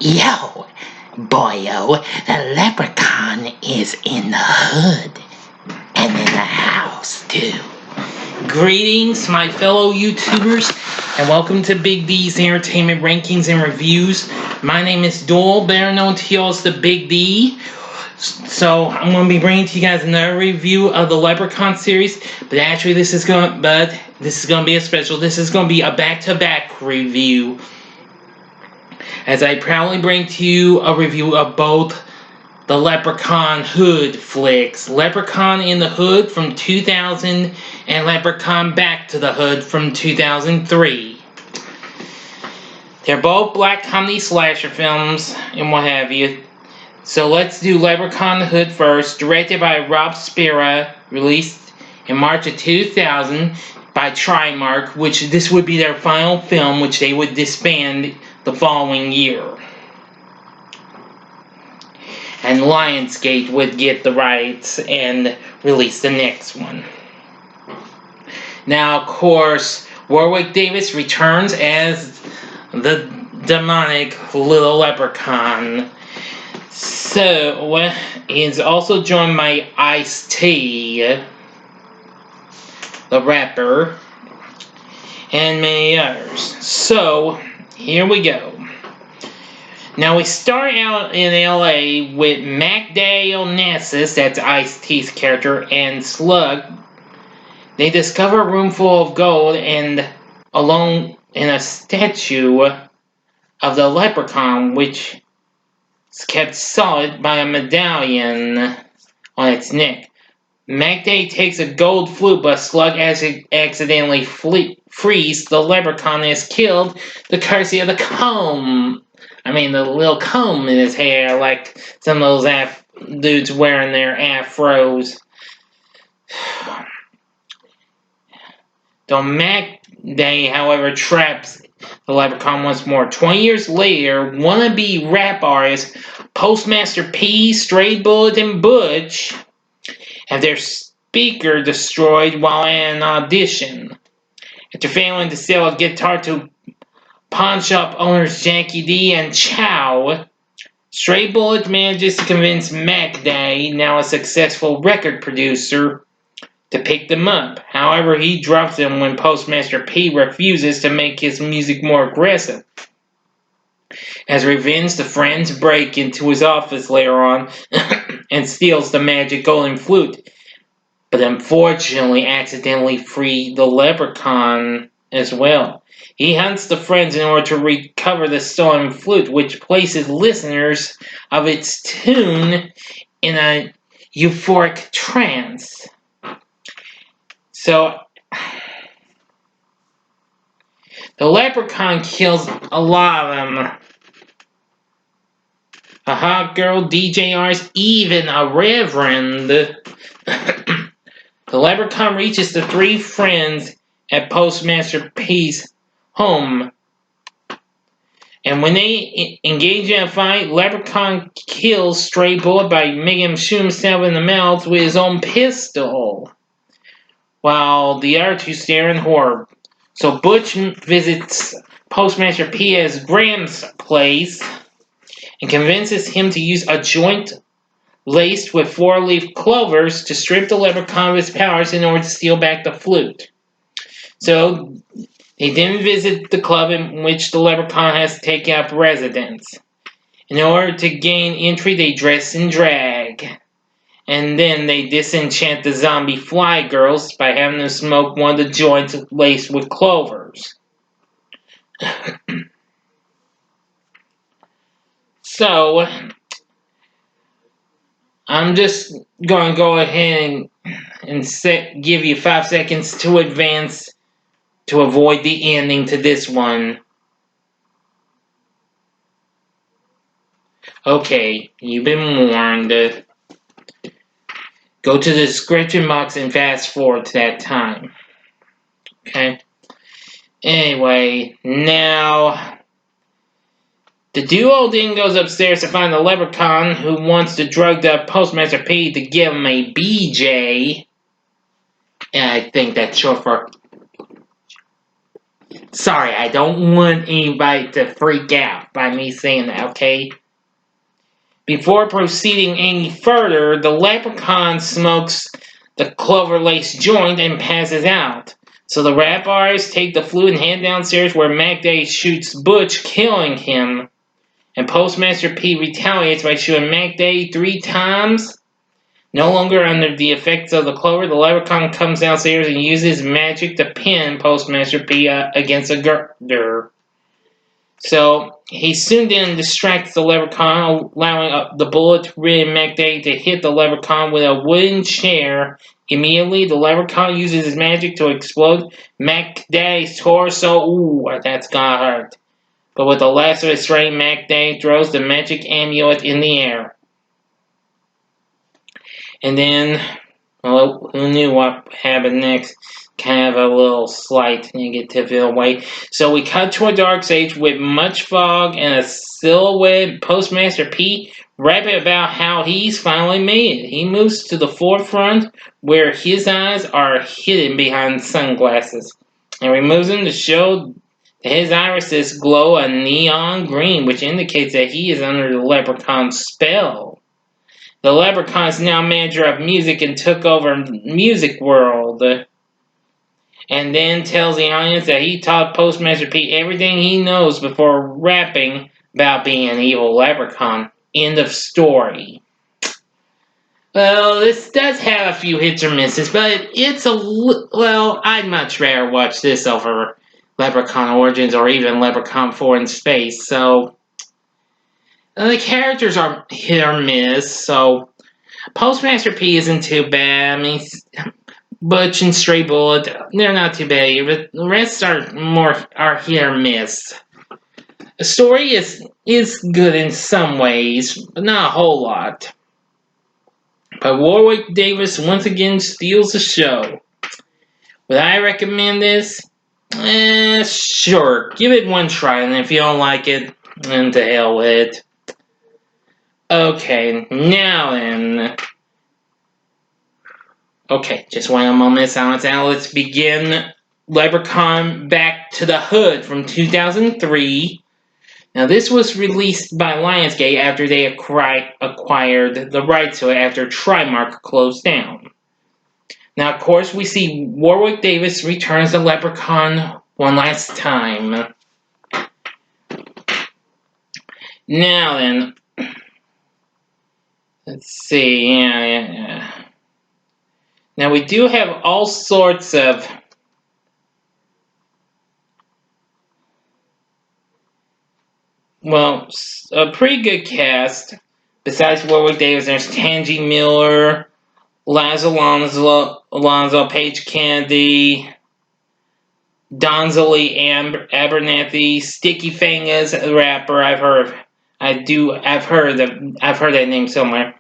Yo, boyo, the leprechaun is in the hood and in the house too. Greetings, my fellow YouTubers, and welcome to Big D's Entertainment Rankings and Reviews. My name is Doyle, better known to you as the Big D. So I'm going to be bringing to you guys another review of the Leprechaun series, but actually this is going to be a special. This is going to be a back-to-back review, as I proudly bring to you a review of both the Leprechaun Hood flicks, Leprechaun in the Hood from 2000 and Leprechaun Back to the Hood from 2003. They're both black comedy slasher films and what have you. So let's do Leprechaun the Hood first, directed by Rob Spira, released in March of 2000 by Trimark, which this would be their final film, which they would disband the following year. And Lionsgate would get the rights and release the next one. Now, of course, Warwick Davis returns as the demonic little leprechaun. So, he's also joined by Ice-T, the rapper, and many others. So, here we go. Now, we start out in LA with Mac Onassis, that's Ice-T's character, and Slug. They discover a room full of gold and alone in a statue of the leprechaun, which is kept solid by a medallion on its neck. Mac takes a gold flute, but Slug accidentally frees the leprechaun and is killed, the courtesy of the comb. I mean, the little comb in his hair, like some of those dudes wearing their afros. Though Mac Day, however, traps the leprechaun once more. 20 years later, wannabe rap artists Postmaster P, Stray Bullet, and Butch have their speaker destroyed while at an audition. After failing to sell a guitar to pawn shop owners Jackie D and Chow, Stray Bullet manages to convince Mac Day, now a successful record producer, to pick them up. However, he drops them when Postmaster P refuses to make his music more aggressive. As revenge, the friends break into his office later on and steals the magic golden flute, but unfortunately accidentally free the leprechaun as well. He hunts the friends in order to recover the stolen flute, which places listeners of its tune in a euphoric trance. So, the leprechaun kills a lot of them. A hot girl, DJ artist, even a reverend. The leprechaun reaches the three friends at Postmaster P's home. And when they engage in a fight, Leprechaun kills Stray Bullet by making him shoot himself in the mouth with his own pistol, while the other two stare in horror. So Butch visits Postmaster P at his Graham's place and convinces him to use a joint laced with four-leaf clovers to strip the leprechaun of his powers in order to steal back the flute. So they then visit the club in which the leprechaun has taken up residence. In order to gain entry, they dress in drag. And then they disenchant the zombie fly girls by having them smoke one of the joints laced with clovers. So, I'm just going to go ahead and give you 5 seconds to advance to avoid the ending to this one. Okay, you've been warned. Go to the description box and fast forward to that time. Okay? Anyway, now the duo then goes upstairs to find the leprechaun who wants to drug the Postmaster P to give him a BJ. And I think that's short for Sorry, I don't want anybody to freak out by me saying that, okay? Before proceeding any further, the leprechaun smokes the clover lace joint and passes out. So the rap artists take the flute and head downstairs where MacDay shoots Butch, killing him. And Postmaster P retaliates by shooting MacDay 3 times. No longer under the effects of the clover, the leprechaun comes downstairs and uses magic to pin Postmaster P against a girder. So he soon then distracts the leprechaun, allowing the bullet-ridden MacDay to hit the leprechaun with a wooden chair. Immediately, the leprechaun uses his magic to explode MacDay's torso. Ooh, that's gonna hurt. But with the last of his strength, MacDay throws the magic amulet in the air. And then, well, who knew what happened next? Kind of a little slight negative in a way. So we cut to a dark stage with much fog and a silhouette Postmaster P rapping about how he's finally made it. He moves to the forefront where his eyes are hidden behind sunglasses and removes them to show that his irises glow a neon green, which indicates that he is under the leprechaun's spell. The leprechaun is now manager of music and took over Music World. And then tells the audience that he taught Postmaster P everything he knows before rapping about being an evil leprechaun. End of story. Well, this does have a few hits or misses, but I'd much rather watch this over Leprechaun Origins or even Leprechaun 4 in Space. So the characters are hit or miss. So Postmaster P isn't too bad. I mean, Butch and Stray Bullet, they're not too bad, but the rest are hit or miss. The story is good in some ways, but not a whole lot. But Warwick Davis once again steals the show. Would I recommend this? Sure. Give it one try, and if you don't like it, then to hell with it. Okay, now then. Okay, just one moment, silence. Now let's begin Leprechaun Back to the Hood from 2003. Now this was released by Lionsgate after they acquired the rights to it after Trimark closed down. Now, of course, we see Warwick Davis returns the Leprechaun one last time. Now then, let's see, yeah. Now we do have all sorts of a pretty good cast. Besides Warwick Davis, there's Tangi Miller, Laz Alonso, Paige Kennedy, Donzeli Abernathy, Sticky Fingers, a rapper. I've heard that name somewhere.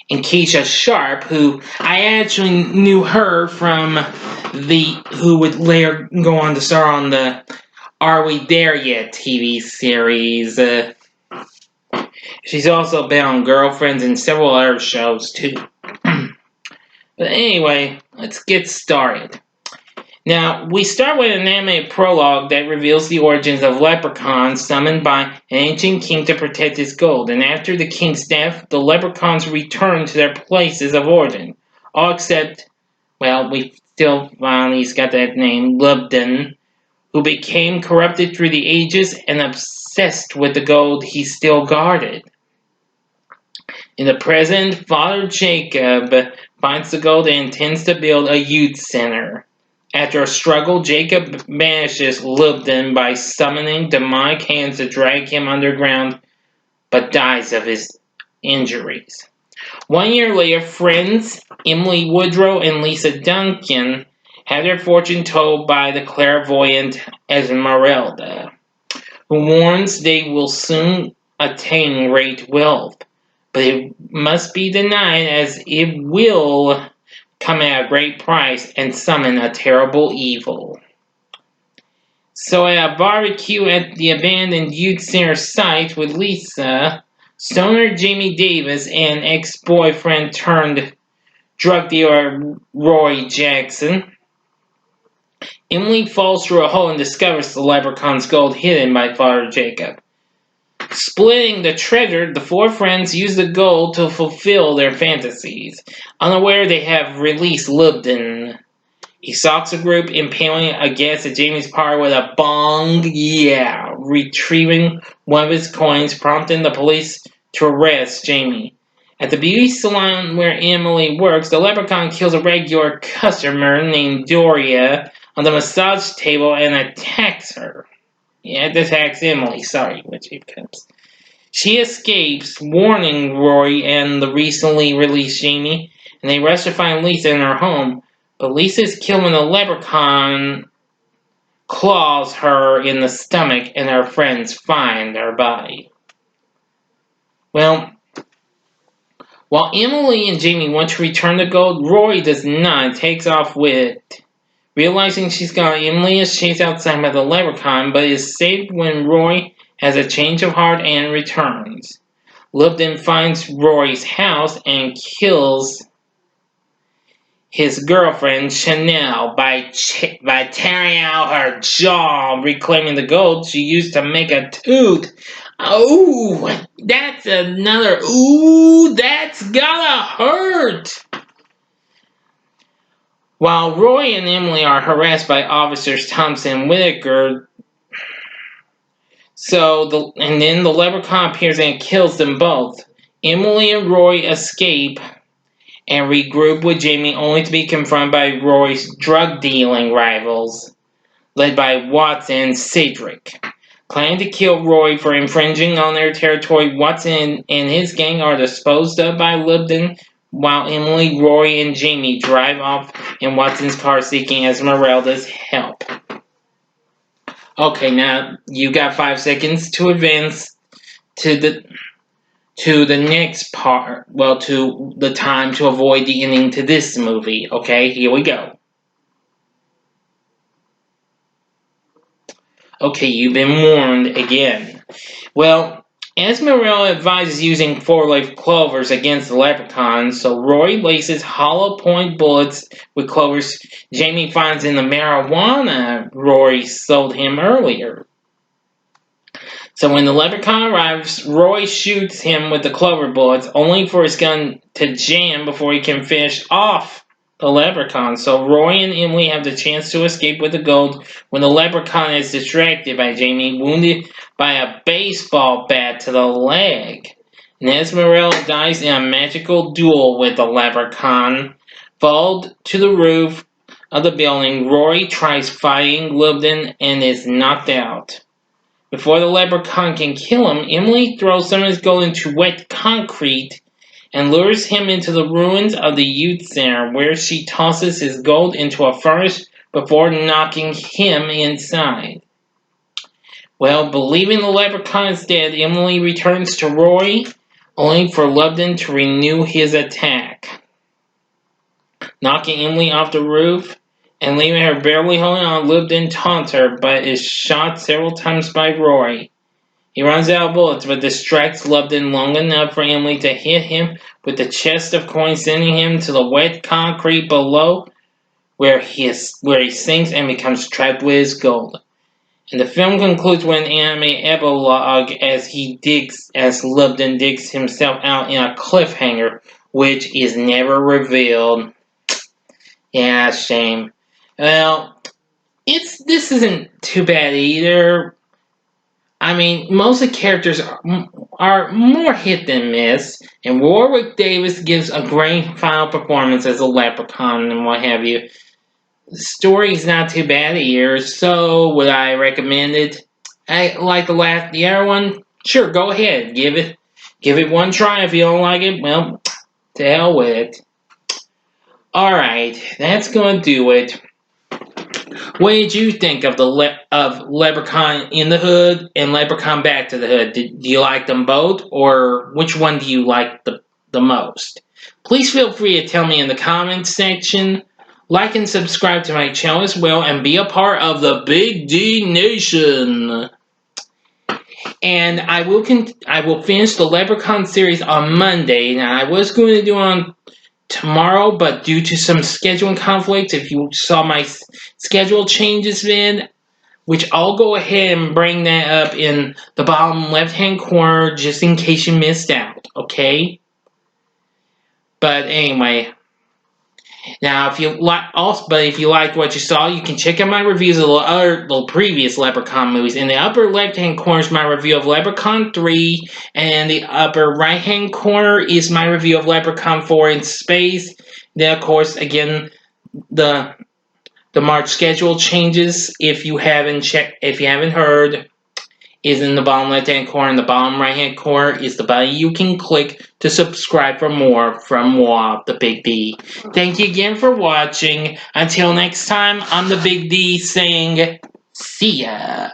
And Keisha Sharp, who I actually knew her from who would later go on to star on the Are We There Yet TV series. She's also been on Girlfriends and several other shows too. But anyway, let's get started. Now, we start with an animated prologue that reveals the origins of Leprechaun summoned by an ancient king to protect his gold. And after the king's death, the Leprechauns return to their places of origin. All except, we still finally got that name, Lubden, who became corrupted through the ages and obsessed with the gold he still guarded. In the present, Father Jacob finds the gold and intends to build a youth center. After a struggle, Jacob banishes Lubden by summoning demonic hands to drag him underground, but dies of his injuries. 1 year later, friends Emily Woodrow and Lisa Duncan have their fortune told by the clairvoyant Esmeralda, who warns they will soon attain great wealth, but it must be denied as it will come at a great price and summon a terrible evil. So at a barbecue at the abandoned youth center site with Lisa, stoner Jamie Davis and ex-boyfriend turned drug dealer Roy Jackson Emily falls through a hole and discovers the leprechaun's gold hidden by Father Jacob. Splitting the treasure, the four friends use the gold to fulfill their fantasies. Unaware they have released Lubden. He stalks the group, impaling a guest at Jamie's party with a bong, retrieving one of his coins, prompting the police to arrest Jamie. At the beauty salon where Emily works, the leprechaun kills a regular customer named Doria on the massage table and attacks her. Yeah, it attacks Emily, sorry, when she comes. She escapes, warning Roy and the recently released Jamie, and they rush to find Lisa in her home. But Lisa is killed when the leprechaun claws her in the stomach and her friends find her body. Well, while Emily and Jamie want to return the gold, Roy does not and takes off with it. Realizing she's gone, Emily is chased outside by the leprechaun, but is saved when Roy has a change of heart and returns. Lubden finds Roy's house and kills his girlfriend Chanel by tearing out her jaw, reclaiming the gold she used to make a tooth. Oh, that's another. Ooh, that's gotta hurt. While Roy and Emily are harassed by officers Thompson and Whitaker, then the leprechaun appears and kills them both. Emily and Roy escape and regroup with Jamie, only to be confronted by Roy's drug-dealing rivals, led by Watson and Cedric. Planning to kill Roy for infringing on their territory, Watson and his gang are disposed of by Lubden, while Emily, Roy, and Jamie drive off in Watson's car seeking Esmeralda's help. Okay, now you got 5 seconds to advance to the next part, to the time to avoid the ending to this movie. Okay, here we go. Okay, you've been warned again. Well, Esmeralda advises using 4-leaf clovers against the leprechaun, so Roy laces hollow point bullets with clovers Jamie finds in the marijuana Roy sold him earlier. So when the leprechaun arrives, Roy shoots him with the clover bullets, only for his gun to jam before he can finish off the leprechaun. So Roy and Emily have the chance to escape with the gold when the leprechaun is distracted by Jamie, wounded by a baseball bat to the leg. And Esmeralda dies in a magical duel with the leprechaun. Falls to the roof of the building, Roy tries fighting Lubden and is knocked out. Before the leprechaun can kill him, Emily throws some of his gold into wet concrete and lures him into the ruins of the youth center, where she tosses his gold into a furnace before knocking him inside. Well, believing the leprechaun is dead, Emily returns to Roy, only for Lubden to renew his attack, knocking Emily off the roof and leaving her barely holding on. Lubden taunts her, but is shot several times by Roy. He runs out of bullets, but distracts Lubden long enough for Emily to hit him with the chest of coins, sending him to the wet concrete below, where he sinks and becomes trapped with his gold. And the film concludes with an anime epilogue as Lubden digs himself out in a cliffhanger, which is never revealed. Yeah, shame. Well, this isn't too bad either. I mean, most of the characters are more hit than miss, and Warwick Davis gives a great final performance as a leprechaun and what have you. The story's not too bad either, so would I recommend it? I like the other one. Sure, go ahead, give it one try. If you don't like it, well, to hell with it. All right, that's gonna do it. What did you think of Leprechaun in the Hood and Leprechaun Back to the Hood? Do you like them both, or which one do you like the most? Please feel free to tell me in the comments section. Like and subscribe to my channel as well, and be a part of the Big D Nation. And I will finish the Leprechaun series on Monday. Now I was going to do it on tomorrow, but due to some scheduling conflicts, if you saw my schedule changes vid, which I'll go ahead and bring that up in the bottom left-hand corner just in case you missed out, okay? But anyway, now if you if you liked what you saw, you can check out my reviews of the previous Leprechaun movies. In the upper left-hand corner is my review of Leprechaun 3, and in the upper right-hand corner is my review of Leprechaun 4 in space. Then, of course, again, the March schedule changes, if you haven't heard, is in the bottom left-hand corner. In the bottom right-hand corner is the button you can click to subscribe for more from the Big D. Thank you again for watching. Until next time, I'm the Big D saying, see ya.